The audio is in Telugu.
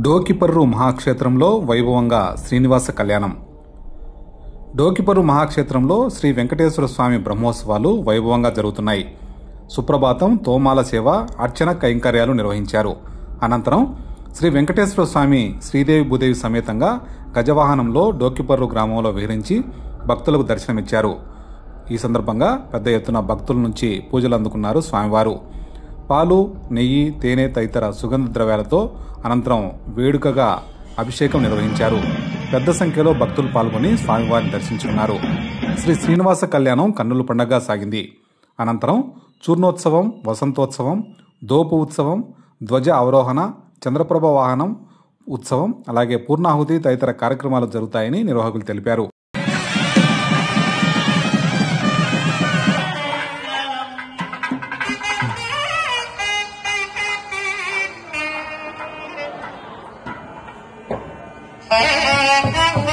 డోకిపర్రు మహాక్షేత్రంలో వైభవంగా శ్రీనివాస కళ్యాణం. డోకిపర్రు మహాక్షేత్రంలో శ్రీ వెంకటేశ్వర స్వామి బ్రహ్మోత్సవాలు వైభవంగా జరుగుతున్నాయి. సుప్రభాతం, తోమాల సేవ, అర్చన కైంకర్యాలు నిర్వహించారు. అనంతరం శ్రీ వెంకటేశ్వర స్వామి శ్రీదేవి భూదేవి సమేతంగా గజవాహనంలో డోకిపర్రు గ్రామంలో విహరించి భక్తులకు దర్శనమిచ్చారు. ఈ సందర్భంగా పెద్ద ఎత్తున భక్తుల నుంచి పూజలు అందుకున్నారు స్వామివారు. పాలు, నెయ్యి, తేనె తదితర సుగంధ ద్రవ్యాలతో అనంతరం వేడుకగా అభిషేకం నిర్వహించారు. పెద్ద సంఖ్యలో భక్తులు పాల్గొని స్వామివారిని దర్శించుకున్నారు. శ్రీ శ్రీనివాస కళ్యాణం కన్నుల పండుగగా సాగింది. అనంతరం చూర్ణోత్సవం, వసంతోత్సవం, దోపు ఉత్సవం, ధ్వజ అవరోహణ, చంద్రప్రభ వాహనం ఉత్సవం, అలాగే పూర్ణాహుతి తదితర కార్యక్రమాలు జరుగుతాయని నిర్వాహకులు తెలిపారు. Hey, hey, hey, hey.